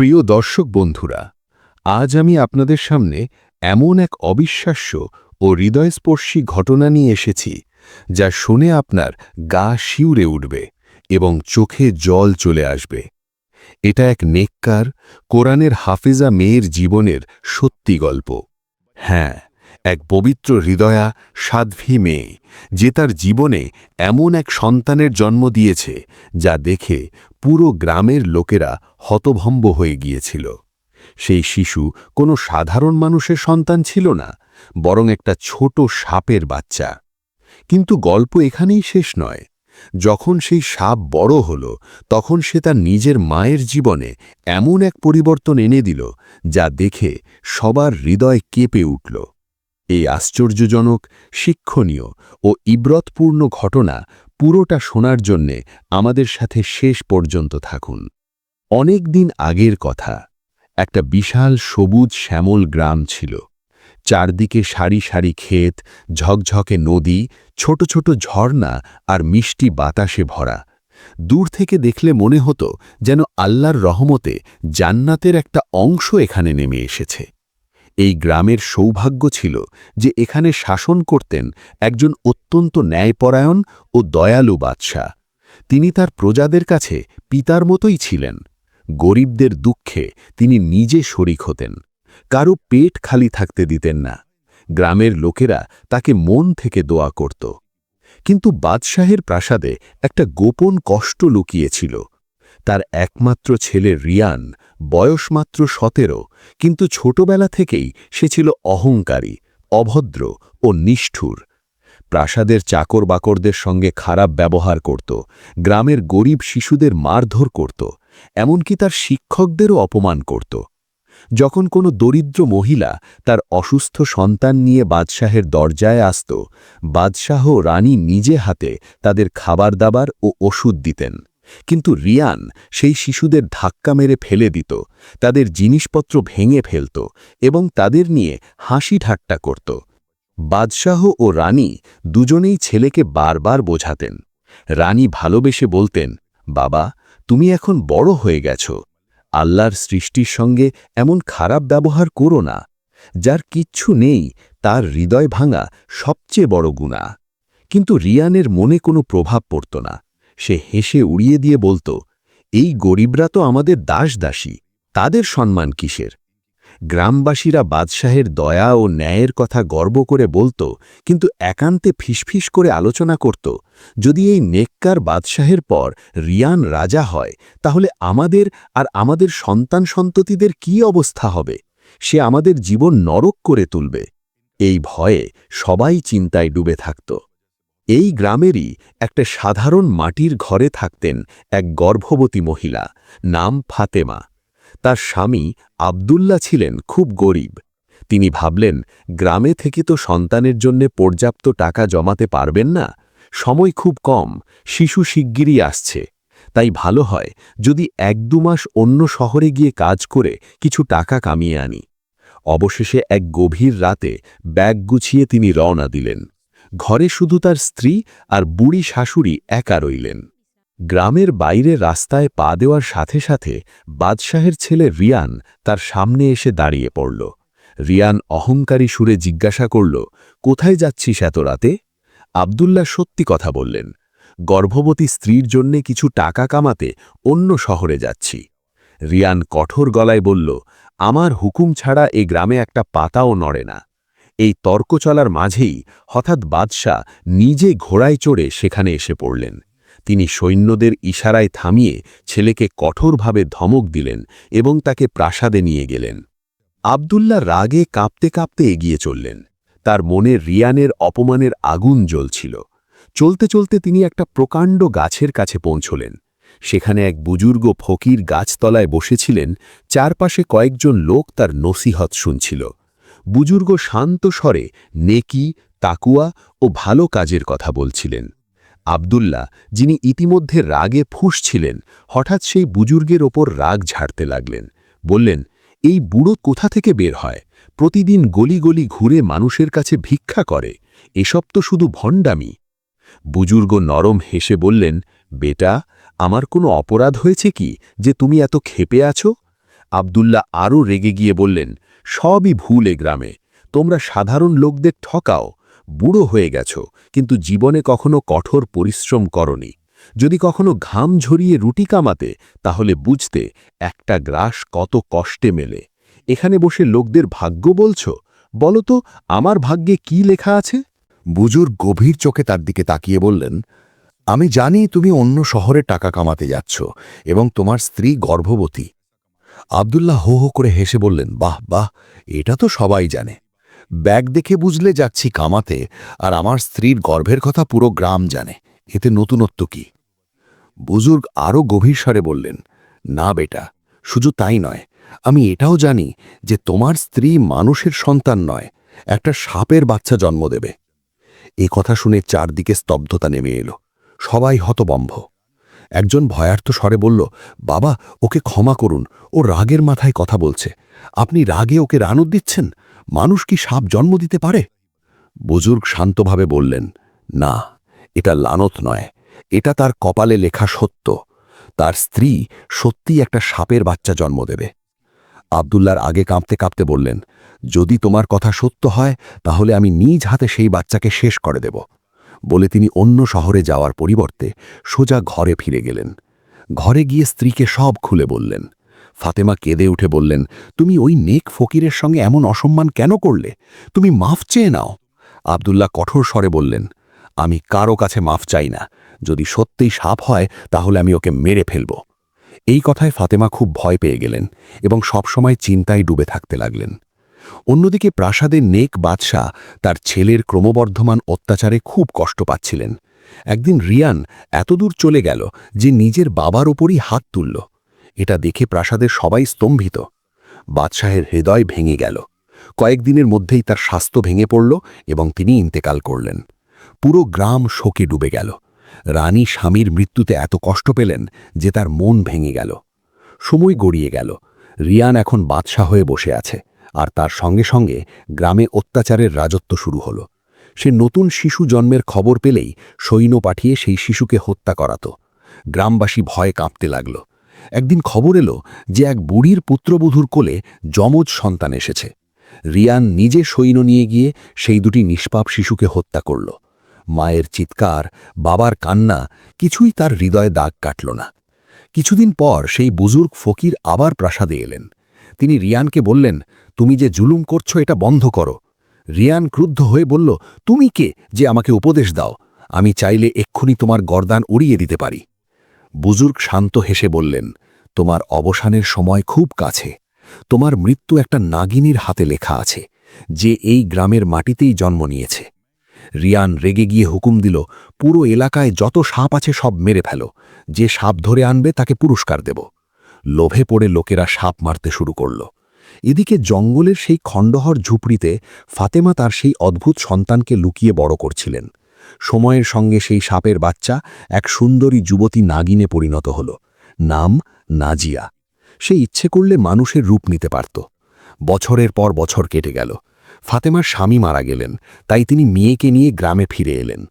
প্রিয় দর্শক বন্ধুরা, আজ আমি আপনাদের সামনে এমন এক অবিশ্বাস্য ও হৃদয়স্পর্শী ঘটনা নিয়ে এসেছি যা শুনে আপনার গা শিউরে উঠবে এবং চোখে জল চলে আসবে। এটা এক নেককার, কোরআনের হাফেজা মেয়ের জীবনের সত্যি গল্প। হ্যাঁ, এক পবিত্র হৃদয়া সাধ্বী মেয়ে, যে তার জীবনে এমন এক সন্তানের জন্ম দিয়েছে যা দেখে পুরো গ্রামের লোকেরা হতভম্ব হয়ে গিয়েছিল। সেই শিশু কোনো সাধারণ মানুষের সন্তান ছিল না, বরং একটা ছোট সাপের বাচ্চা। কিন্তু গল্প এখানেই শেষ নয়। যখন সেই সাপ বড় হল, তখন সে তার নিজের মায়ের জীবনে এমন এক পরিবর্তন এনে দিল যা দেখে সবার হৃদয় কেঁপে উঠল। এই আশ্চর্যজনক, শিক্ষণীয় ও ইব্রতপূর্ণ ঘটনা পুরোটা শোনার জন্যে আমাদের সাথে শেষ পর্যন্ত থাকুন। অনেক দিন আগের কথা, একটা বিশাল সবুজ শ্যামল গ্রাম ছিল। চারদিকে সারি সারি ক্ষেত, ঝকঝকে নদী, ছোট ছোট ঝর্ণা আর মিষ্টি বাতাসে ভরা। দূর থেকে দেখলে মনে হতো যেন আল্লাহর রহমতে জান্নাতের একটা অংশ এখানে নেমে এসেছে। এই গ্রামের সৌভাগ্য ছিল যে এখানে শাসন করতেন একজন অত্যন্ত ন্যায়পরায়ণ ও দয়ালু বাদশা। তিনি তার প্রজাদের কাছে পিতার মতোই ছিলেন। গরিবদের দুঃখে তিনি নিজে শরিক হতেন, কারো পেট খালি থাকতে দিতেন না। গ্রামের লোকেরা তাকে মন থেকে দোয়া করত। কিন্তু বাদশাহের প্রাসাদে একটা গোপন কষ্ট লুকিয়েছিল। তার একমাত্র ছেলে রিয়ান, বয়স মাত্র 17, কিন্তু ছোটবেলা থেকেই সে ছিল অহংকারী, অভদ্র ও নিষ্ঠুর। প্রাসাদের চাকর বাকরদের সঙ্গে খারাপ ব্যবহার করত, গ্রামের গরিব শিশুদের মারধর করত, এমনকি তার শিক্ষকদেরও অপমান করত। যখন কোনো দরিদ্র মহিলা তার অসুস্থ সন্তান নিয়ে বাদশাহের দরজায় আসত, বাদশাহ ও রানী নিজে হাতে তাদের খাবার দাবার ও ওষুধ দিতেন। কিন্তু রিয়ান সেই শিশুদের ধাক্কা মেরে ফেলে দিত, তাদের জিনিসপত্র ভেঙে ফেলত এবং তাদের নিয়ে হাসি ঠাট্টা করত। বাদশাহ ও রানী দুজনেই ছেলেকে বারবার বোঝাতেন। রানী ভালোবেসে বলতেন, বাবা, তুমি এখন বড় হয়ে গেছ, আল্লাহর সৃষ্টির সঙ্গে এমন খারাপ ব্যবহার করো না। যার কিচ্ছু নেই তার হৃদয় ভাঙা সবচেয়ে বড় গুনাহ। কিন্তু রিয়ানের মনে কোনো প্রভাব পড়ত না। সে হেসে উড়িয়ে দিয়ে বলত, এই গরিবরা তো আমাদের দাসদাসী, তাদের সম্মান কিসের? গ্রামবাসীরা বাদশাহের দয়া ও ন্যায়ের কথা গর্ব করে বলত, কিন্তু একান্তে ফিসফিস করে আলোচনা করত, যদি এই নেককার বাদশাহের পর রিয়ান রাজা হয়, তাহলে আমাদের আর আমাদের সন্তান সন্ততিদের কি অবস্থা হবে? সে আমাদের জীবন নরক করে তুলবে। এই ভয়ে সবাই চিন্তায় ডুবে থাকত। এই গ্রামেরই একটা সাধারণ মাটির ঘরে থাকতেন এক গর্ভবতী মহিলা, নাম ফাতেমা। তার স্বামী আব্দুল্লাহ ছিলেন খুব গরিব। তিনি ভাবলেন, গ্রামে থেকে তো সন্তানের জন্য পর্যাপ্ত টাকা জমাতে পারবেন না, সময় খুব কম, শিশু শিগগিরই আসছে। তাই ভালো হয় যদি 1-2 মাস অন্য শহরে গিয়ে কাজ করে কিছু টাকা কামিয়ে আনি। অবশেষে এক গভীর রাতে ব্যাগ গুছিয়ে তিনি রওনা দিলেন। ঘরে শুধু তার স্ত্রী আর বুড়ি শাশুড়ি একা রইলেন। গ্রামের বাইরে রাস্তায় পা দেওয়ার সাথে সাথে বাদশাহের ছেলে রিয়ান তার সামনে এসে দাঁড়িয়ে পড়ল। রিয়ান অহংকারী সুরে জিজ্ঞাসা করল, কোথায় যাচ্ছিস এত রাতে? আব্দুল্লাহ সত্যি কথা বললেন, গর্ভবতী স্ত্রীর জন্যে কিছু টাকা কামাতে অন্য শহরে যাচ্ছি। রিয়ান কঠোর গলায় বলল, আমার হুকুম ছাড়া এ গ্রামে একটা পাতাও নড়ে না। এই তর্ক চলার মাঝেই হঠাৎ বাদশাহ নিজে ঘোড়ায় চড়ে সেখানে এসে পড়লেন। তিনি সৈন্যদের ইশারায় থামিয়ে ছেলেকে কঠোরভাবে ধমক দিলেন এবং তাকে প্রাসাদে নিয়ে গেলেন। আব্দুল্লাহ রাগে কাঁপতে কাঁপতে এগিয়ে চললেন। তার মনে রিয়ানের অপমানের আগুন জ্বলছিল। চলতে চলতে তিনি একটা প্রকাণ্ড গাছের কাছে পৌঁছলেন। সেখানে এক বুজুর্গ ফকির গাছতলায় বসেছিলেন, চারপাশে কয়েকজন লোক তার নসিহত শুনছিল। বুজুর্গ শান্ত স্বরে নেকি, তাকুয়া ও ভালো কাজের কথা বলছিলেন। আব্দুল্লাহ, যিনি ইতিমধ্যে রাগে ফুঁসছিলেন, হঠাৎ সেই বুজুর্গের ওপর রাগ ঝাড়তে লাগলেন। বললেন, এই বুড়ো কোথা থেকে বের হয়? প্রতিদিন গলি গলি ঘুরে মানুষের কাছে ভিক্ষা করে, এসব তো শুধু ভণ্ডামি। বুজুর্গ নরম হেসে বললেন, বেটা, আমার কোনো অপরাধ হয়েছে কি যে তুমি এত ক্ষেপে আছো? আব্দুল্লাহ আরও রেগে গিয়ে বললেন, সবই ভুল এ গ্রামে। তোমরা সাধারণ লোকদের ঠকাও। বুড়ো হয়ে গেছ, কিন্তু জীবনে কখনো কঠোর পরিশ্রম করনি। যদি কখনো ঘাম ঝরিয়ে রুটি কামাতে, তাহলে বুঝতে একটা গ্রাস কত কষ্টে মেলে। এখানে বসে লোকদের ভাগ্য বলছ? বলো তো, আমার ভাগ্যে কি লেখা আছে? বুজুর্গ গভীর চোখে তার দিকে তাকিয়ে বললেন, আমি জানি তুমি অন্য শহরে টাকা কামাতে যাচ্ছ এবং তোমার স্ত্রী গর্ভবতী। আব্দুল্লাহ হো হো করে হেসে বললেন, বাহ বাহ, এটা তো সবাই জানে। ব্যাগ দেখে বুঝলে যাচ্ছি কামাতে, আর আমার স্ত্রীর গর্ভের কথা পুরো গ্রাম জানে। এতে নতুনত্ব কি? বুজুর্গ আরও গভীর স্বরে বললেন, না বেটা, শুধু তাই নয়, আমি এটাও জানি যে তোমার স্ত্রী মানুষের সন্তান নয়, একটা সাপের বাচ্চা জন্ম দেবে। এ কথা শুনে চারদিকে স্তব্ধতা নেমে এলো। সবাই হতবম্ব। একজন ভয়ার্থ স্বরে বলল, বাবা, ওকে ক্ষমা করুন, ও রাগের মাথায় কথা বলছে। আপনি রাগে ওকে রানুদ দিচ্ছেন। মানুষ কি সাপ জন্ম দিতে পারে? বুজুর্গ শান্তভাবে বললেন, না, এটা লানত নয়, এটা তার কপালে লেখা সত্য। তার স্ত্রী সত্যিই একটা সাপের বাচ্চা জন্ম দেবে। আব্দুল্লাহর আগে কাঁপতে কাঁপতে বললেন, যদি তোমার কথা সত্য হয়, তাহলে আমি নিজ হাতে সেই বাচ্চাকে শেষ করে দেব। বলে তিনি অন্য শহরে যাওয়ার পরিবর্তে সোজা ঘরে ফিরে গেলেন। ঘরে গিয়ে স্ত্রীকে সব খুলে বললেন। ফাতেমা কেঁদে উঠে বললেন, তুমি ওই নেক ফকিরের সঙ্গে এমন অসম্মান কেন করলে? তুমি মাফ চেয়ে নাও। আব্দুল্লাহ কঠোর স্বরে বললেন, আমি কারো কাছে মাফ চাই না। যদি সত্যিই সাপ হয়, তাহলে আমি ওকে মেরে ফেলব। এই কথায় ফাতেমা খুব ভয় পেয়ে গেলেন এবং সবসময় চিন্তায় ডুবে থাকতে লাগলেন। অন্যদিকে প্রাসাদের নেক বাদশাহ তার ছেলের ক্রমবর্ধমান অত্যাচারে খুব কষ্ট পাচ্ছিলেন। একদিন রিয়ান এতদূর চলে গেল যে নিজের বাবার ওপরই হাত তুলল। এটা দেখে প্রাসাদের সবাই স্তম্ভিত। বাদশাহের হৃদয় ভেঙে গেল। কয়েকদিনের মধ্যেই তার স্বাস্থ্য ভেঙে পড়ল এবং তিনি ইন্তেকাল করলেন। পুরো গ্রাম শোকে ডুবে গেল। রানী স্বামীর মৃত্যুতে এত কষ্ট পেলেন যে তার মন ভেঙে গেল। সময় গড়িয়ে গেল। রিয়ান এখন বাদশাহ হয়ে বসে আছে, আর তার সঙ্গে সঙ্গে গ্রামে অত্যাচারের রাজত্ব শুরু হল। সে নতুন শিশু জন্মের খবর পেলেই সৈন্য পাঠিয়ে সেই শিশুকে হত্যা করাত। গ্রামবাসী ভয়ে কাঁপতে লাগল। একদিন খবর এলো যে এক বুড়ির পুত্রবধূর কোলে যমজ সন্তান এসেছে। রিয়ান নিজে সৈন্য নিয়ে গিয়ে সেই দুটি নিষ্পাপ শিশুকে হত্যা করল। মায়ের চিৎকার, বাবার কান্না, কিছুই তার হৃদয়ে দাগ কাটল না। কিছুদিন পর সেই বুজুর্গ ফকির আবার প্রাসাদে এলেন। তিনি রিয়ানকে বললেন, তুমি যে জুলুম করছো এটা বন্ধ করো। রিয়ান ক্রুদ্ধ হয়ে বলল, তুমি কে যে আমাকে উপদেশ দাও? আমি চাইলে এক্ষুনি তোমার গর্দান উড়িয়ে দিতে পারি। বুজুর্গ শান্ত হেসে বললেন, তোমার অবসানের সময় খুব কাছে। তোমার মৃত্যু একটা নাগিনীর হাতে লেখা আছে, যে এই গ্রামের মাটিতেই জন্ম নিয়েছে। রিয়ান রেগে গিয়ে হুকুম দিল, পুরো এলাকায় যত সাপ আছে সব মেরে ফেলো। যে সাপ ধরে আনবে তাকে পুরস্কার দেব। লোভে পড়ে লোকেরা সাপ মারতে শুরু করল। এদিকে জঙ্গলের সেই খণ্ডহর ঝুপড়িতে ফাতেমা তার সেই অদ্ভুত সন্তানকে লুকিয়ে বড় করছিলেন। সময়ের সঙ্গে সেই সাপের বাচ্চা এক সুন্দরী যুবতী নাগিনে পরিণত হল। নাম নাজিয়া। সে ইচ্ছে করলে মানুষের রূপ নিতে পারত। বছরের পর বছর কেটে গেল। ফাতেমার স্বামী মারা গেলেন, তাই তিনি মেয়েকে নিয়ে গ্রামে ফিরে এলেন।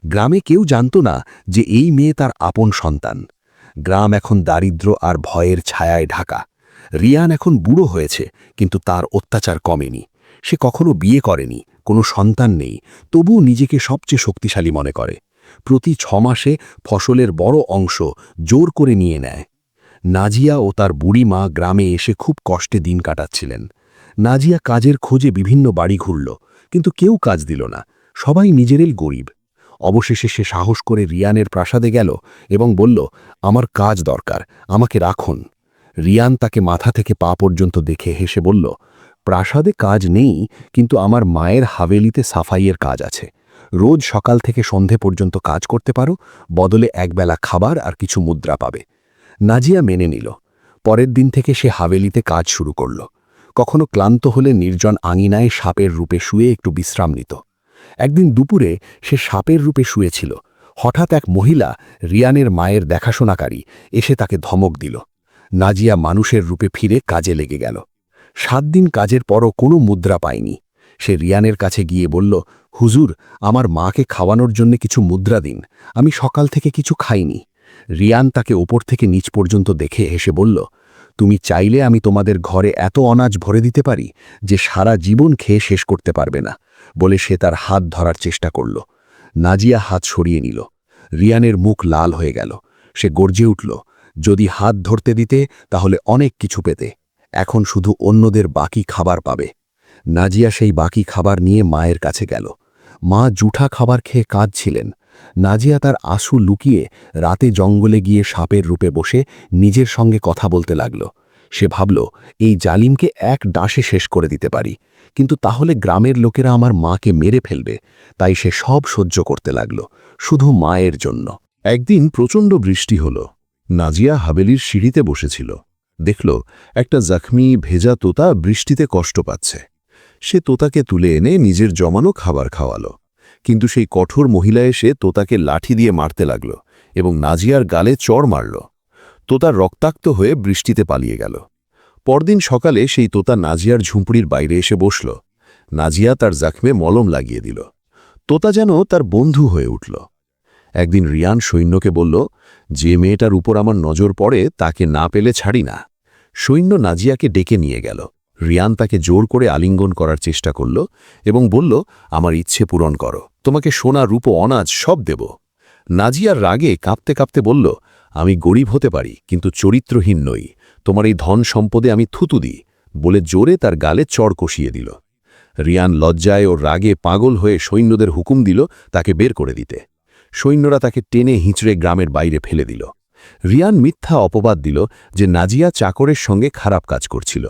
গ্রামে কেউ জানত না যে এই মেয়ে তার আপন সন্তান। গ্রাম এখন দারিদ্র্য আর ভয়ের ছায়ায় ঢাকা। রিয়ান এখন বুড়ো হয়েছে, কিন্তু তার অত্যাচার কমেনি। সে কখনো বিয়ে করেনি, কোনো সন্তান নেই, তবুও নিজেকে সবচেয়ে শক্তিশালী মনে করে। প্রতি 6 মাসে ফসলের বড় অংশ জোর করে নিয়ে নেয়। নাজিয়া ও তার বুড়ি মা গ্রামে এসে খুব কষ্টে দিন কাটাচ্ছিলেন। নাজিয়া কাজের খোঁজে বিভিন্ন বাড়ি ঘুরল, কিন্তু কেউ কাজ দিল না। সবাই নিজেরই গরিব। অবশেষে সে সাহস করে রিয়ানের প্রাসাদে গেল এবং বলল, আমার কাজ দরকার, আমাকে রাখুন। রিয়ান তাকে মাথা থেকে পা পর্যন্ত দেখে হেসে বলল, প্রাসাদে কাজ নেই, কিন্তু আমার মায়ের হাভেলিতে সাফাইয়ের কাজ আছে। রোজ সকাল থেকে সন্ধে পর্যন্ত কাজ করতে পারো, বদলে একবেলা খাবার আর কিছু মুদ্রা পাবে। নাজিয়া মেনে নিল। পরের দিন থেকে সে হাভেলিতে কাজ শুরু করল। কখনো ক্লান্ত হলে নির্জন আঙিনায় সাপের রূপে শুয়ে একটু বিশ্রাম নিত। একদিন দুপুরে সে সাপের রূপে শুয়েছিল। হঠাৎ এক মহিলা, রিয়ানের মায়ের দেখাশোনাকারী, এসে তাকে ধমক দিল। নাজিয়া মানুষের রূপে ফিরে কাজে লেগে গেল। 7 দিন কাজের পরও কোনো মুদ্রা পায়নি। সে রিয়ানের কাছে গিয়ে বলল, হুজুর, আমার মাকে খাওয়ানোর জন্য কিছু মুদ্রা দিন, আমি সকাল থেকে কিছু খাইনি। রিয়ান তাকে ওপর থেকে নিচ পর্যন্ত দেখে হেসে বলল, তুমি চাইলে আমি তোমাদের ঘরে এত অনাজ ভরে দিতে পারি যে সারা জীবন খেয়ে শেষ করতে পারবে না, বলে সে তার হাত ধরার চেষ্টা করল। নাজিয়া হাত সরিয়ে নিল। রিয়ানের মুখ লাল হয়ে গেল। সে গর্জে উঠল, যদি হাত ধরতে দিতে তাহলে অনেক কিছু পেতে, এখন শুধু অন্যদের বাকি খাবার পাবে। নাজিয়া সেই বাকি খাবার নিয়ে মায়ের কাছে গেল। মা জুঠা খাবার খেয়ে কাঁদছিলেন। নাজিয়া তার আঁসু লুকিয়ে রাতে জঙ্গলে গিয়ে সাপের রূপে বসে নিজের সঙ্গে কথা বলতে লাগল। সে ভাবল, এই জালিমকে এক ডাসে শেষ করে দিতে পারি, কিন্তু তাহলে গ্রামের লোকেরা আমার মাকে মেরে ফেলবে। তাই সে সব সহ্য করতে লাগল, শুধু মায়ের জন্য। একদিন প্রচণ্ড বৃষ্টি হল। নাজিয়া হাবেলির সিঁড়িতে বসেছিল। দেখল একটা জখমি ভেজা তোতা বৃষ্টিতে কষ্ট পাচ্ছে। সে তোতাকে তুলে এনে নিজের জমানো খাবার খাওয়ালো। কিন্তু সেই কঠোর মহিলা এসে তোতাকে লাঠি দিয়ে মারতে লাগল এবং নাজিয়ার গালে চড় মারল। তোতা রক্তাক্ত হয়ে বৃষ্টিতে পালিয়ে গেল। পরদিন সকালে সেই তোতা নাজিয়ার ঝুঁপড়ির বাইরে এসে বসল। নাজিয়া তার জখমে মলম লাগিয়ে দিল। তোতা যেন তার বন্ধু হয়ে উঠল। একদিন রিয়ান সৈন্যকে বলল, যে মেয়েটার উপর আমার নজর পড়ে তাকে না পেলে ছাড়ি না। সৈন্য নাজিয়াকে ডেকে নিয়ে গেল। রিয়ান তাকে জোর করে আলিঙ্গন করার চেষ্টা করল এবং বলল, আমার ইচ্ছে পূরণ করো, তোমাকে সোনা রূপো অনাজ সব দেব। নাজিয়ার রাগে কাঁপতে কাঁপতে বলল, আমি গরিব হতে পারি কিন্তু চরিত্রহীন নই, তোমার এই ধন সম্পদে আমি থুতু দিই, বলে জোরে তার গালে চড় কষিয়ে দিল। রিয়ান লজ্জায় ও রাগে পাগল হয়ে সৈন্যদের হুকুম দিল তাকে বের করে দিতে। সৈন্যরা তাকে টেনে হিঁচড়ে গ্রামের বাইরে ফেলে দিল। রিয়ান মিথ্যা অপবাদ দিল যে নাজিয়া চাকরের সঙ্গে খারাপ কাজ করছিল।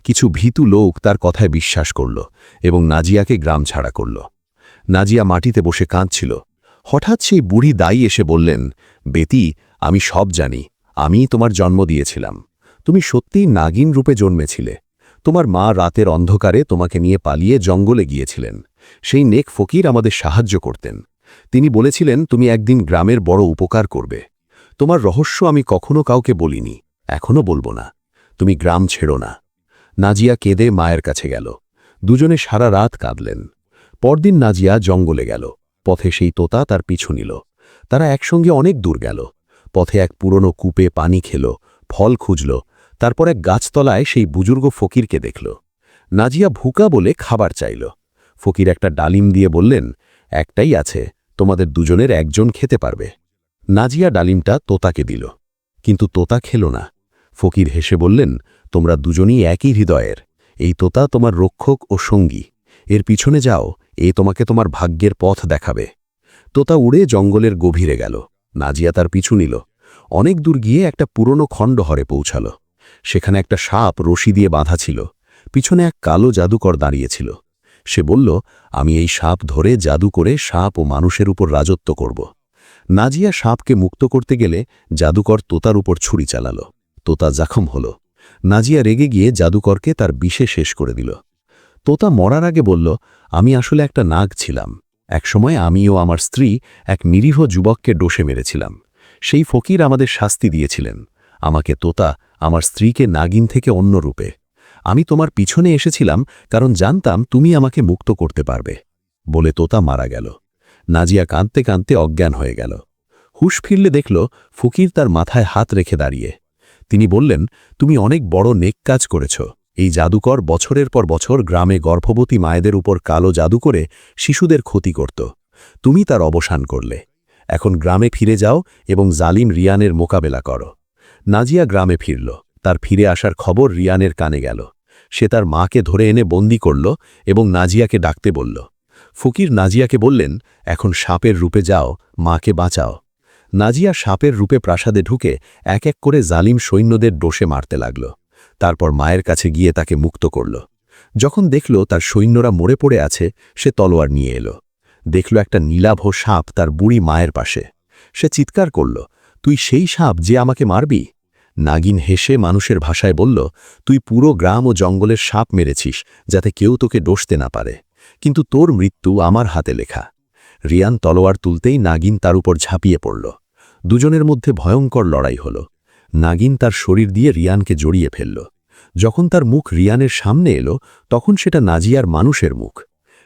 কিছু ভীতু লোক তার কথায় বিশ্বাস করল এবং নাজিয়াকে গ্রাম ছাড়া করল। নাজিয়া মাটিতে বসে কাঁদছিল। হঠাৎ সেই বুড়ি দাই এসে বললেন, বেতি, আমি সব জানি, আমিই তোমার জন্ম দিয়েছিলাম। তুমি সত্যিই নাগিন রূপে জন্মেছিলে। তোমার মা রাতের অন্ধকারে তোমাকে নিয়ে পালিয়ে জঙ্গলে গিয়েছিলেন। সেই নেক ফকির আমাদের সাহায্য করতেন। তিনি বলেছিলেন তুমি একদিন গ্রামের বড় উপকার করবে। তোমার রহস্য আমি কখনো কাউকে বলিনি, এখনো বলবো না। তুমি গ্রাম ছেড়ো না। নাজিয়া কেঁদে মায়ের কাছে গেল। দুজনে সারা রাত কাঁদলেন। পরদিন নাজিয়া জঙ্গলে গেল। পথে সেই তোতা তার পিছু নিল। তারা একসঙ্গে অনেক দূর গেল। পথে এক পুরনো কূপে পানি খেল, ফল খুঁজল। তারপর এক গাছতলায় সেই বুজুর্গ ফকিরকে দেখল। নাজিয়া ভুকা বলে খাবার চাইল। ফকির একটা ডালিম দিয়ে বললেন, একটাই আছে, তোমাদের দুজনের একজন খেতে পারবে। নাজিয়া ডালিমটা তোতাকে দিল, কিন্তু তোতা খেল না। ফকির হেসে বললেন, তোমরা দুজনই একই হৃদয়ের। এই তোতা তোমার রক্ষক ও সঙ্গী, এর পিছনে যাও, এ তোমাকে তোমার ভাগ্যের পথ দেখাবে। তোতা উড়ে জঙ্গলের গভীরে গেল। নাজিয়া তার পিছু নিল। অনেক দূর গিয়ে একটা পুরনো খণ্ডহরে পৌঁছাল। সেখানে একটা সাপ রশি দিয়ে বাঁধা ছিল। পিছনে এক কালো জাদুকর দাঁড়িয়েছিল। সে বলল, আমি এই সাপ ধরে জাদু করে সাপ ও মানুষের উপর রাজত্ব করব। নাজিয়া সাপকে মুক্ত করতে গেলে জাদুকর তোতার উপর ছুরি চালাল। তোতা জখম হল। নাজিয়া রেগে গিয়ে জাদুকরকে তার বিষে শেষ করে দিল। তোতা মরার আগে বলল, আমি আসলে একটা নাগ ছিলাম। একসময় আমি ও আমার স্ত্রী এক নিরীহ যুবককে ডোসে মেরেছিলাম। সেই ফকির আমাদের শাস্তি দিয়েছিলেন। আমাকে তোতা আমার স্ত্রীকে নাগিন থেকে অন্য রূপে। আমি তোমার পিছনে এসেছিলাম কারণ জানতাম তুমি আমাকে মুক্ত করতে পারবে, বলে তোতা মারা গেল। নাজিয়া কাঁদতে কাঁদতে অজ্ঞান হয়ে গেল। হুঁশ ফিরলে দেখল ফকির তার মাথায় হাত রেখে দাঁড়িয়ে। তিনি বললেন, তুমি অনেক বড় নেক কাজ করেছ। এই জাদুকর বছরের পর বছর গ্রামে গর্ভবতী মায়েদের উপর কালো জাদু করে শিশুদের ক্ষতি করত। তুমি তার অবসান করলে। এখন গ্রামে ফিরে যাও এবং জালিম রিয়ানের মোকাবেলা করো। নাজিয়া গ্রামে ফিরল। তার ফিরে আসার খবর রিয়ানের কানে গেল। সে তার মাকে ধরে এনে বন্দী করল এবং নাজিয়াকে ডাকতে বলল। ফকির নাজিয়াকে বললেন, এখন সাপের রূপে যাও, মাকে বাঁচাও। নাজিয়া সাপের রূপে প্রাসাদে ঢুকে এক এক করে জালিম সৈন্যদের ডোসে মারতে লাগল। তারপর মায়ের কাছে গিয়ে তাকে মুক্ত করল। যখন দেখল তার সৈন্যরা মরে পড়ে আছে, সে তলোয়ার নিয়ে এলো। দেখল একটা নীলাভ সাপ তার বুড়ি মায়ের পাশে। সে চিৎকার করল, তুই সেই সাপ যে আমাকে মারবি? নাগিন হেসে মানুষের ভাষায় বলল, তুই পুরো গ্রাম ও জঙ্গলের সাপ মেরেছিস যাতে কেউ তোকে ডসতে না পারে, কিন্তু তোর মৃত্যু আমার হাতে লেখা। রিয়ান তলোয়ার তুলতেই নাগিন তার উপর ঝাঁপিয়ে পড়ল। দুজনের মধ্যে ভয়ঙ্কর লড়াই হল। নাগিন তার শরীর দিয়ে রিয়ানকে জড়িয়ে ফেলল। যখন তার মুখ রিয়ানের সামনে এলো, তখন সেটা নাজিয়ার মানুষের মুখ।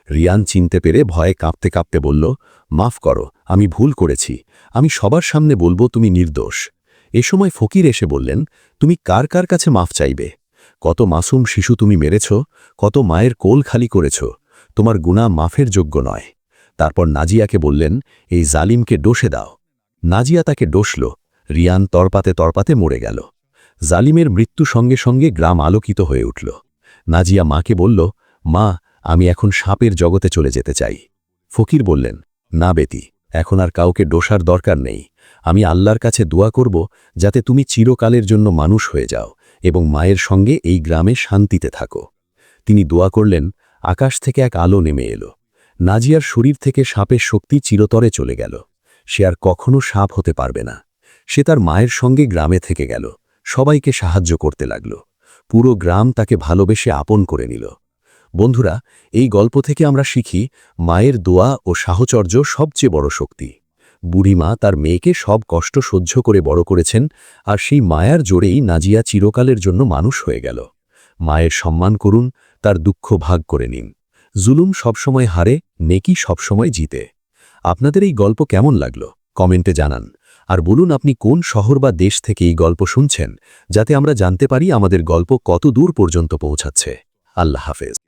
রিয়ান চিনতে পেরে ভয়ে কাঁপতে কাঁপতে বলল, মাফ করো, আমি ভুল করেছি। আমি সবার সামনে বলবো তুমি নির্দোষ। এ সময় ফকির এসে বললেন, তুমি কার কার কাছে মাফ চাইবে? কত মাসুম শিশু তুমি মেরেছ, কত মায়ের কোল খালি করেছ, তোমার গুনাহ মাফের যোগ্য নয়। তারপর নাজিয়াকে বললেন, এই জালিমকে ডোষে দাও। নাজিয়া তাকে ডোষল, রিয়ান তরপাতে তরপাতে মরে গেল। জালিমের মৃত্যু সঙ্গে সঙ্গে গ্রাম আলোকিত হয়ে উঠল। নাজিয়া মাকে বলল, মা, আমি এখন সাপের জগতে চলে যেতে চাই। ফকির বললেন, না বেটি, এখন আর কাউকে ডোষার দরকার নেই। আমি আল্লাহর কাছে দোয়া করব যাতে তুমি চিরকালের জন্য মানুষ হয়ে যাও এবং মায়ের সঙ্গে এই গ্রামে শান্তিতে থাকো। তিনি দোয়া করলেন, আকাশ থেকে এক আলো নেমে এলো। নাজিয়ার শরীর থেকে সাপের শক্তি চিরতরে চলে গেল। সে আর কখনো সাপ হতে পারবে না। সে তার মায়ের সঙ্গে গ্রামে থেকে গেল, সবাইকে সাহায্য করতে লাগল। পুরো গ্রাম তাকে ভালোবেসে আপন করে নিল। বন্ধুরা, এই গল্প থেকে আমরা শিখি, মায়ের দোয়া ও সাহচর্য সবচেয়ে বড় শক্তি। বুড়িমা তার মেয়েকে সব কষ্ট সহ্য করে বড় করেছেন, আর সেই মায়ার জোরেই নাজিয়া চিরকালের জন্য মানুষ হয়ে গেল। মায়ের সম্মান করুন, তার দুঃখ ভাগ করে নিন। জুলুম সবসময় হারে, নেকি সবসময় জিতে। আপনাদের এই গল্প কেমন লাগলো কমেন্টে জানান। আর বলুন আপনি কোন শহর বা দেশ থেকে এই গল্প শুনছেন, যাতে আমরা জানতে পারি আমাদের গল্প কত দূর পর্যন্ত পৌঁছাচ্ছে। আল্লাহ হাফেজ।